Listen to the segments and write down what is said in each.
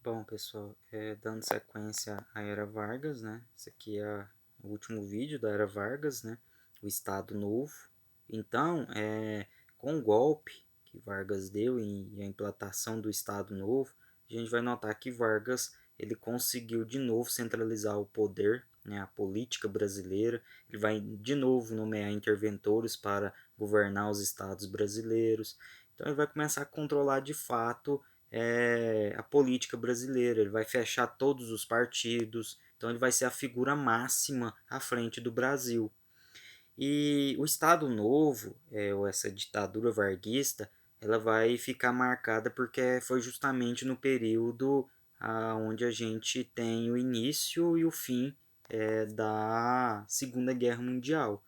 Bom, pessoal, dando sequência à Era Vargas, né? Esse aqui é o último vídeo da Era Vargas, né? O Estado Novo. Então, com o golpe que Vargas deu e a implantação do Estado Novo, a gente vai notar que Vargas ele conseguiu de novo centralizar o poder, né? A política brasileira. Ele vai de novo nomear interventores para governar os estados brasileiros. Então, ele vai começar a controlar de fato a política brasileira, ele vai fechar todos os partidos, então ele vai ser a figura máxima à frente do Brasil. E o Estado Novo, ou essa ditadura varguista, ela vai ficar marcada porque foi justamente no período onde a gente tem o início e o fim da Segunda Guerra Mundial.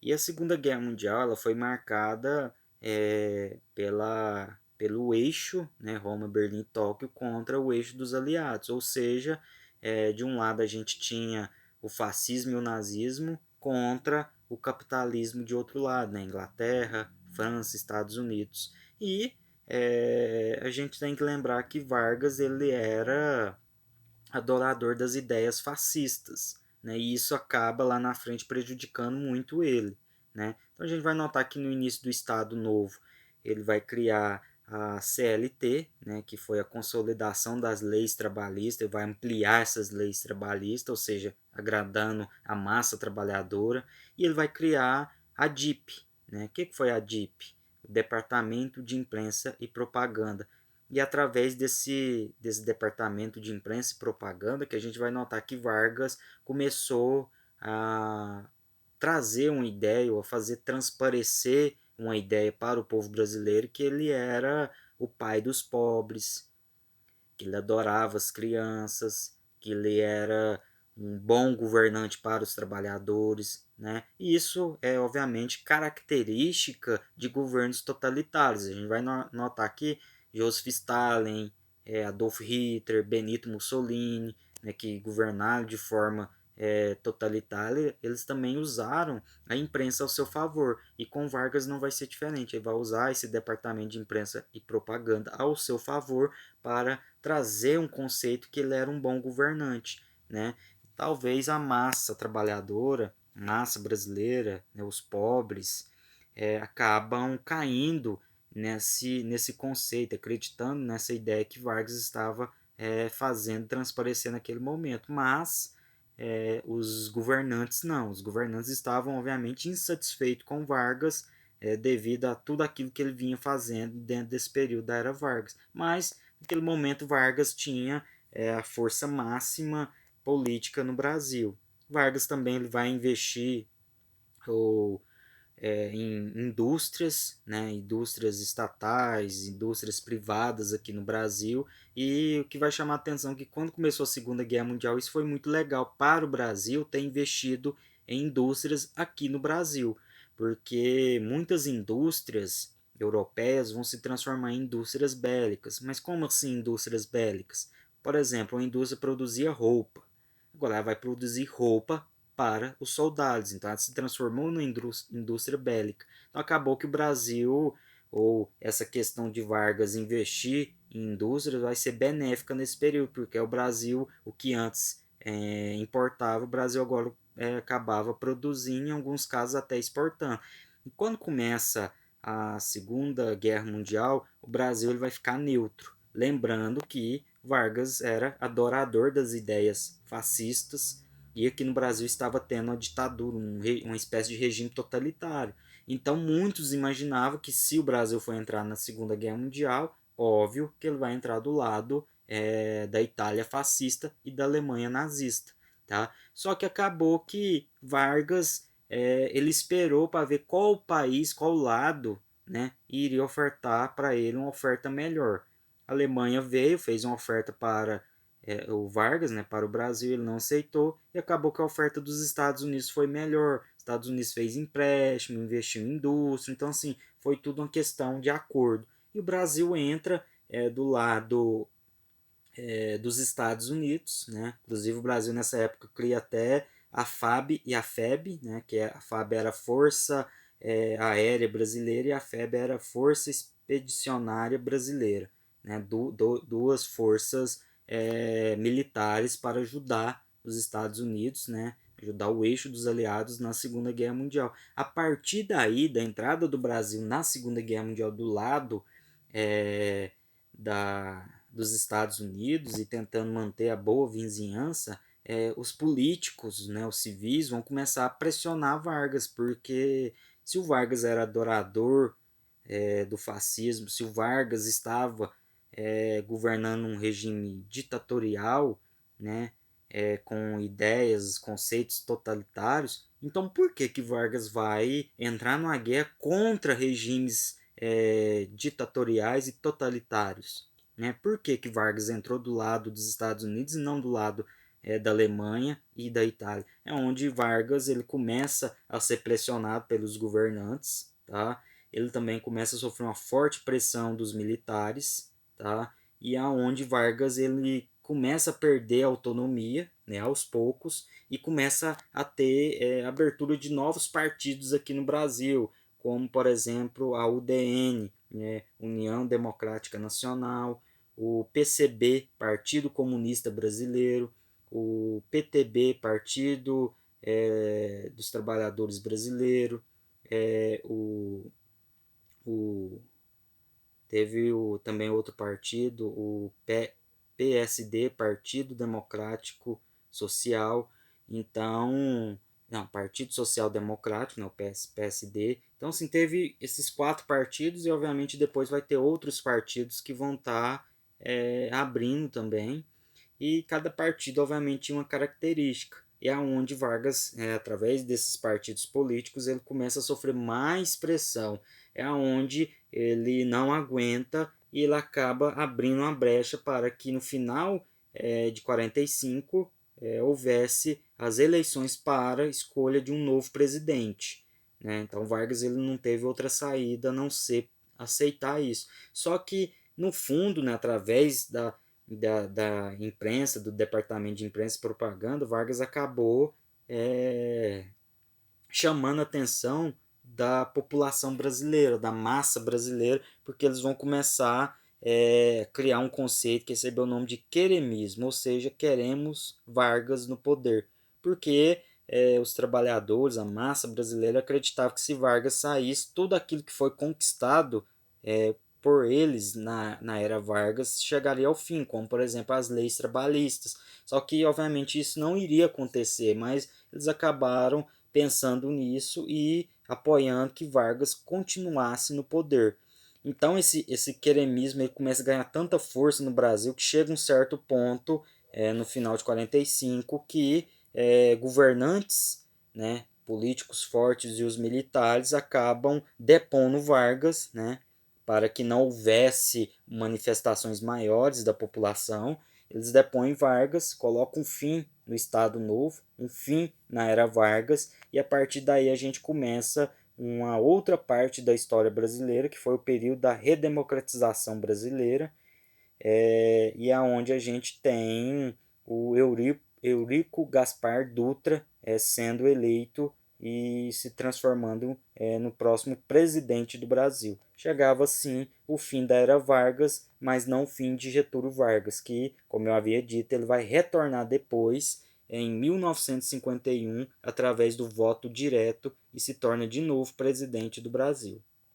E a Segunda Guerra Mundial ela foi marcada pelo eixo, né, Roma, Berlim e Tóquio, contra o eixo dos aliados. Ou seja, de um lado a gente tinha o fascismo e o nazismo contra o capitalismo de outro lado, né, Inglaterra, França, Estados Unidos. E a gente tem que lembrar que Vargas ele era adorador das ideias fascistas, né? E isso acaba lá na frente prejudicando muito ele, né? Então a gente vai notar que no início do Estado Novo ele vai criar a CLT, né, que foi a consolidação das leis trabalhistas, ele vai ampliar essas leis trabalhistas, ou seja, agradando a massa trabalhadora, e ele vai criar a DIP, né? O que foi a DIP? O Departamento de Imprensa e Propaganda, e através desse departamento de imprensa e propaganda que a gente vai notar que Vargas começou a trazer uma ideia, ou a fazer transparecer uma ideia para o povo brasileiro que ele era o pai dos pobres, que ele adorava as crianças, que ele era um bom governante para os trabalhadores, né? E isso é obviamente característica de governos totalitários. A gente vai notar que Joseph Stalin, Adolf Hitler, Benito Mussolini, né, que governaram de forma totalitária, eles também usaram a imprensa ao seu favor. E com Vargas não vai ser diferente. Ele vai usar esse departamento de imprensa e propaganda ao seu favor para trazer um conceito que ele era um bom governante, né? Talvez a massa trabalhadora, massa brasileira, né, os pobres, acabam caindo nesse conceito, acreditando nessa ideia que Vargas estava fazendo transparecer naquele momento, mas os governantes não, os governantes estavam obviamente insatisfeitos com Vargas devido a tudo aquilo que ele vinha fazendo dentro desse período da era Vargas, mas naquele momento Vargas tinha a força máxima política no Brasil. Vargas também ele vai investir ou em indústrias, né, indústrias estatais, indústrias privadas aqui no Brasil. E o que vai chamar a atenção é que quando começou a Segunda Guerra Mundial, isso foi muito legal para o Brasil ter investido em indústrias aqui no Brasil, porque muitas indústrias europeias vão se transformar em indústrias bélicas. Mas como assim indústrias bélicas? Por exemplo, a indústria produzia roupa. Agora ela vai produzir roupa para os soldados. Então ela se transformou numa indústria bélica. Então acabou que o Brasil, ou essa questão de Vargas investir em indústrias, vai ser benéfica nesse período, porque o Brasil, o que antes importava, o Brasil agora acabava produzindo, em alguns casos até exportando. E quando começa a Segunda Guerra Mundial, o Brasil ele vai ficar neutro. Lembrando que Vargas era adorador das ideias fascistas e aqui no Brasil estava tendo uma ditadura, uma espécie de regime totalitário. Então muitos imaginavam que se o Brasil for entrar na Segunda Guerra Mundial, óbvio que ele vai entrar do lado da Itália fascista e da Alemanha nazista. Tá? Só que acabou que Vargas ele esperou para ver qual país, qual lado, né, iria ofertar para ele uma oferta melhor. A Alemanha veio, fez uma oferta para o Vargas, né, para o Brasil, ele não aceitou e acabou que a oferta dos Estados Unidos foi melhor. Os Estados Unidos fez empréstimo, investiu em indústria, então assim, foi tudo uma questão de acordo. E o Brasil entra do lado dos Estados Unidos, né? Inclusive o Brasil nessa época cria até a FAB e a FEB, né? Que a FAB era a Força Aérea Brasileira e a FEB era a Força Expedicionária Brasileira, né? Duas forças militares para ajudar os Estados Unidos, né, ajudar o eixo dos aliados na Segunda Guerra Mundial. A partir daí, da entrada do Brasil na Segunda Guerra Mundial do lado dos Estados Unidos e tentando manter a boa vizinhança, os políticos, né, os civis, vão começar a pressionar Vargas, porque se o Vargas era adorador do fascismo, se o Vargas estava governando um regime ditatorial, né, com ideias, conceitos totalitários, então por que Vargas vai entrar numa guerra contra regimes ditatoriais e totalitários? Né? Por que Vargas entrou do lado dos Estados Unidos e não do lado da Alemanha e da Itália? É onde Vargas ele começa a ser pressionado pelos governantes, tá? Ele também começa a sofrer uma forte pressão dos militares, tá? E aonde Vargas ele começa a perder a autonomia, né, aos poucos, e começa a ter abertura de novos partidos aqui no Brasil, como por exemplo a UDN, né, União Democrática Nacional, o PCB, Partido Comunista Brasileiro, o PTB, Partido dos Trabalhadores Brasileiro, o teve também outro partido, o PSD, Partido Democrático Social. Então, não, Partido Social Democrático, não, PSD. Então, assim, teve esses 4 partidos e, obviamente, depois vai ter outros partidos que vão estar abrindo também. E cada partido, obviamente, tinha uma característica. E é onde Vargas, através desses partidos políticos, ele começa a sofrer mais pressão. É onde ele não aguenta e ele acaba abrindo uma brecha para que no final de 45 houvesse as eleições para a escolha de um novo presidente. Né? Então Vargas ele não teve outra saída a não ser aceitar isso. Só que no fundo, né, através da imprensa, do departamento de imprensa e propaganda, Vargas acabou chamando a atenção da população brasileira, da massa brasileira, porque eles vão começar a criar um conceito que recebeu o nome de queremismo, ou seja, queremos Vargas no poder, porque os trabalhadores, a massa brasileira acreditava que se Vargas saísse, tudo aquilo que foi conquistado por eles na era Vargas chegaria ao fim, como por exemplo as leis trabalhistas. Só que obviamente isso não iria acontecer, mas eles acabaram pensando nisso e apoiando que Vargas continuasse no poder. Então esse queremismo ele começa a ganhar tanta força no Brasil que chega um certo ponto no final de 45 que governantes, né, políticos fortes e os militares acabam depondo Vargas, né, para que não houvesse manifestações maiores da população. Eles depõem Vargas, colocam um fim no Estado Novo, um fim na era Vargas, e a partir daí a gente começa uma outra parte da história brasileira, que foi o período da redemocratização brasileira, e aonde a gente tem o Eurico Gaspar Dutra sendo eleito e se transformando no próximo presidente do Brasil. Chegava sim o fim da era Vargas, mas não o fim de Getúlio Vargas, que, como eu havia dito, ele vai retornar depois, em 1951, através do voto direto e se torna de novo presidente do Brasil.